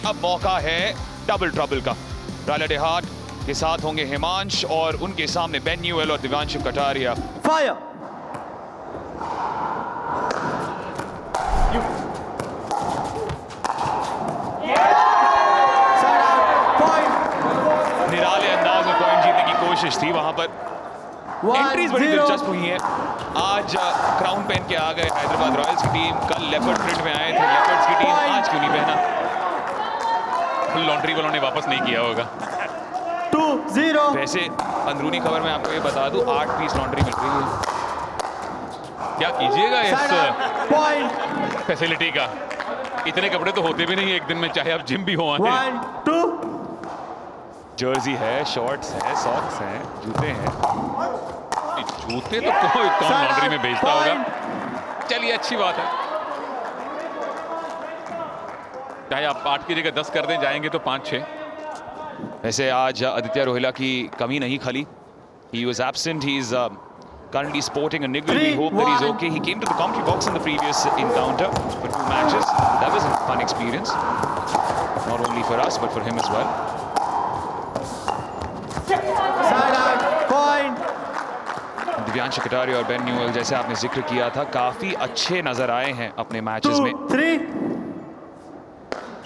अब मौका है डबल ट्रबल का। रायला डेहाट के साथ होंगे हिमांश और उनके सामने बेन न्यूएल और दिव्यांशु कटारिया। फायर। निराले अंदाज में पॉइंट जीतने की कोशिश थी वहां पर। एंट्रीज बड़ी दिलचस्प हुई हैं। आज क्राउन पहन के आ गए हैदराबाद रॉयल्स की टीम, कल लेपर्ड प्रिंट में आए थे लेपर्ड्स की टीम, आज क्यों नहीं पहना? लॉन्ड्री वालों ने वापस नहीं किया होगा। 2-0। वैसे अंदरूनी खबर में आपको ये बता दूं, 8 पीस लॉन्ड्री मिल रही है। क्या कीजिएगा इस पॉइंट फैसिलिटी का? इतने कपड़े तो होते भी नहीं एक दिन में, चाहे आप जिम भी हो आए। 1-2। जर्सी है, शॉर्ट्स है, सॉक्स हैं, जूते हैं। जूते तो कौन लॉन्ड्री में बेचता होगा? चलिए अच्छी बात है। चाहे आप 8 की जगह 10 कर दें, जाएंगे तो 5-6। वैसे आज आदित्य रोहिला की कमी नहीं खली। He was absent. He's currently sporting a niggle. We hope that he's okay. He came to the commentary box in the previous encounter for 2 matches. That was a fun experience, not only for us but for him as well. Divyanshu Kataria और Ben न्यूएल, जैसे आपने जिक्र किया था, काफी अच्छे नजर आए हैं अपने मैचेस में। 2-3।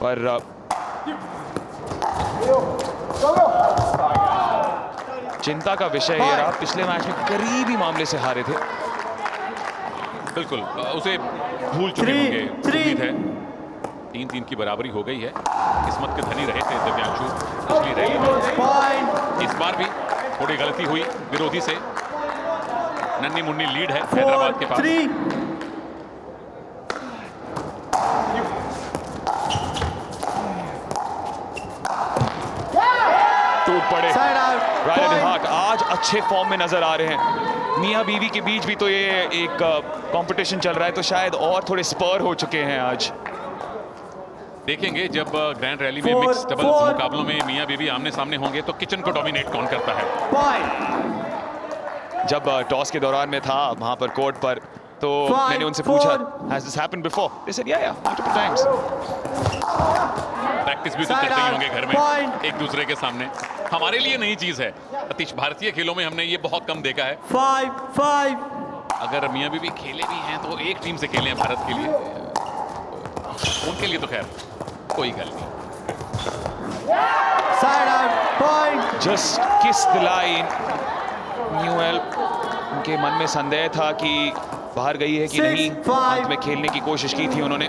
पर चिंता का विषय ये रहा, पिछले मैच में करीबी मामले से हारे थे। बिल्कुल, उसे भूल चुके होंगे। उम्मीद है 3-3 की बराबरी हो गई है। किस्मत के धनी रहे थे दिव्यांशु पिछली रैली में। इस बार भी थोड़ी गलती हुई विरोधी से। नन्ही मुन्नी लीड है हैदराबाद के पास। 4-3। टूट पड़े। रायला Point. डेहाट आज अच्छे फॉर्म में नजर आ रहे हैं। मियां बीवी के बीच भी तो ये एक कंपटीशन चल रहा है, तो शायद और थोड़े स्पर हो चुके हैं आज। देखेंगे जब ग्रैंड रैली में मिक्स डबल्स मुकाबलों में मियां बीवी आमने सामने होंगे तो किचन को डोमिनेट कौन करता है। जब टॉस के दौरान में था वहां पर कोर्ट पर, तो मैंने उनसे पूछा, Has this happened before? They said, yeah, multiple times. Practice भी तो करते ही होंगे घर में एक दूसरे के सामने। हमारे लिए नई चीज है अतीश, भारतीय खेलों में हमने ये बहुत कम देखा है। 5-5। अगर मियां बीवी खेले भी हैं तो एक टीम से खेले हैं भारत के लिए, उनके लिए तो खैर कोई गल नहीं। Just kiss the line. न्यूएल, उनके मन में संदेह था कि बाहर गई है कि नहीं, अंत में खेलने की कोशिश की थी उन्होंने।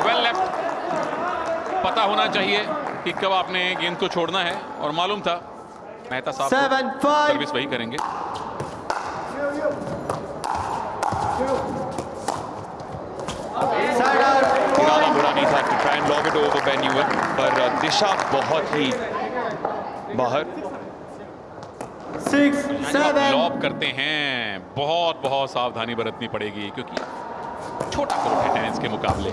Well left. पता होना चाहिए कि कब आपने गेंद को छोड़ना है, और मालूम था मेहता साहब 7-5। सर्विस वही करेंगे। इरादा बुरा नहीं था कि try and lob it over Ben Newell, पर दिशा बहुत ही बाहर। 6-7। लॉब करते हैं बहुत सावधानी बरतनी पड़ेगी, क्योंकि छोटा कोर्ट है टेनिस के मुकाबले।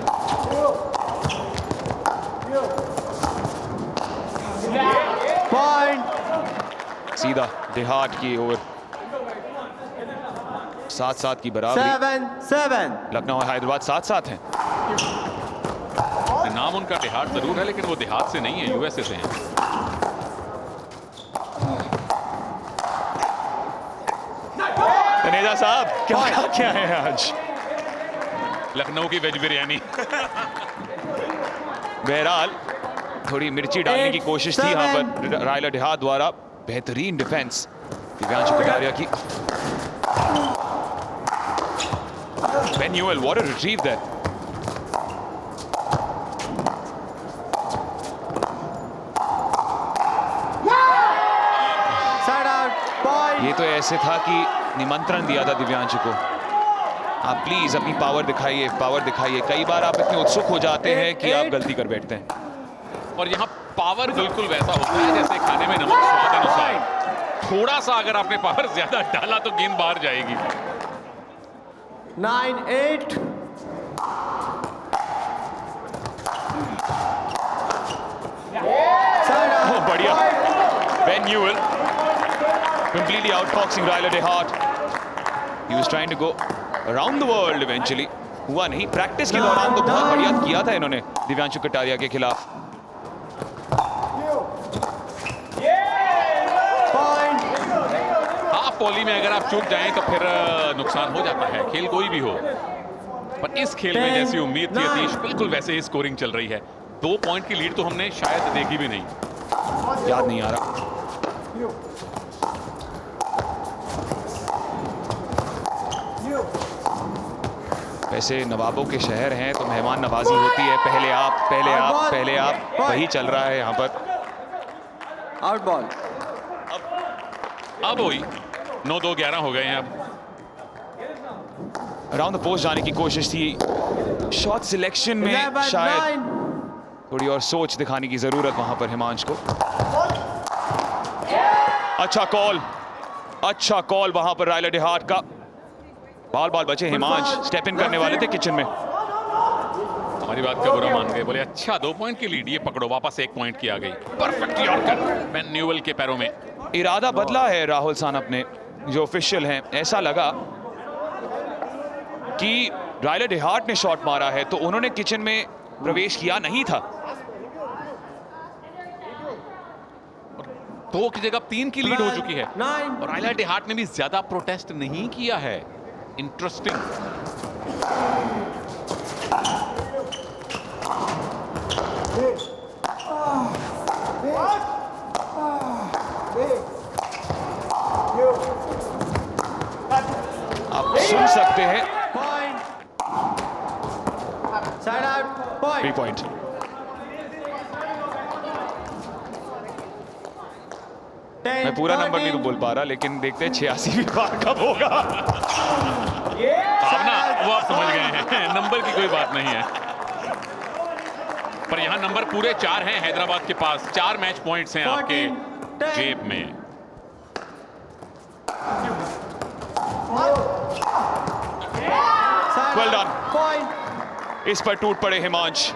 पॉइंट। सीधा देहात की ओर। 7-7 की बराबरी। 7-7। लखनऊ और हैदराबाद 7-7 हैं। नाम उनका देहात जरूर है, लेकिन वो देहात से नहीं है, यूएसए से हैं। तनेजा साहब क्या है आज? लखनऊ की वेज बिरयानी। बहरहाल थोड़ी मिर्ची डालने की कोशिश थी यहाँ पर रायला डेहाट द्वारा। बेहतरीन डिफेंस दिव्यांशु कटारिया की। Ben Newell, what a retrieve that. ये तो ऐसे था कि निमंत्रण दिया था दिव्यांशु को, आप प्लीज अपनी पावर दिखाइए। कई बार आप इतने उत्सुक हो जाते हैं कि आप गलती कर बैठते हैं। और यहाँ पावर बिल्कुल वैसा होता है जैसे खाने में नमक स्वाद अनुसार। थोड़ा सा अगर आपने पावर ज्यादा डाला तो गेंद बाहर जाएगी। 9-8। बढ़िया। Ben Newell completely outfoxing Raila Dehaat. He was trying to go around the world eventually. हुआ नहीं। प्रैक्टिस के दौरान तो बहुत बढ़िया किया था इन्होंने दिव्यांशु कटारिया के खिलाफ। हाफ वॉली में अगर आप चूक जाएं तो फिर नुकसान हो जाता है, खेल कोई भी हो। पर इस खेल में जैसी उम्मीद थी अतीश, बिल्कुल वैसे ही स्कोरिंग चल रही है। 2 पॉइंट की लीड तो हमने शायद देखी भी नहीं। याद नहीं आ रहा। वैसे नवाबों के शहर हैं तो मेहमान नवाजी होती है। पहले आप वही चल रहा है यहाँ पर। Out ball. अब वही 9-2-11 हो गए हैं। अब अराउंड द पोस्ट जाने की कोशिश थी। शॉट सिलेक्शन में शायद थोड़ी और सोच दिखाने की जरूरत वहां पर हिमांश को। अच्छा कॉल वहां पर रायला डिहाट का। बाल बचे हिमांश, स्टेप इन करने वाले थे किचन में। हमारी बात का बुरा मान गए, बोले अच्छा 2 पॉइंट की लीड, ये पकड़ो, वापस 1 पॉइंट की आ गई। परफेक्ट यॉर्कर बेन न्यूएल के पैरों में। इरादा बदला है राहुल सानप ने, जो ऑफिशियल हैं। ऐसा लगा कि रायला डिहाट ने शॉट मारा है तो उन्होंने किचन में प्रवेश किया नहीं था। 2 की जगह 3 की लीड हो चुकी है और रायला डिहाट ने भी ज्यादा प्रोटेस्ट नहीं किया है। इंटरेस्टिंग। आप सुन सकते हैं। Side out, 3 point. मैं पूरा नंबर नहीं तो बोल पा रहा, लेकिन देखते हैं 86 भी पार कब होगा। भावना वो आप समझ गए हैं, नंबर की कोई बात नहीं है। पर यहां नंबर पूरे 4 हैं हैदराबाद के पास। 4 मैच पॉइंट्स हैं आपके जेब में। Well done. इस पर टूट पड़े हिमांश।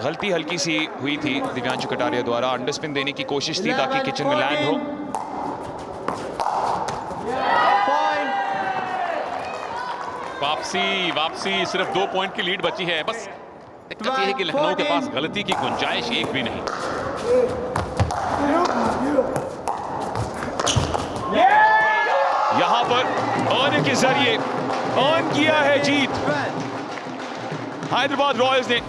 गलती हल्की सी हुई थी दिव्यांशु कटारिया द्वारा। अंडरस्पिन देने की कोशिश थी ताकि किचन में लैंड हो। वापसी सिर्फ 2 पॉइंट की लीड बची है। बस दिक्कत यह है कि लखनऊ के पास गलती की गुंजाइश एक भी नहीं। यहां पर अर्न के जरिए अर्न किया है जीत। हैदराबाद रॉयल्स ने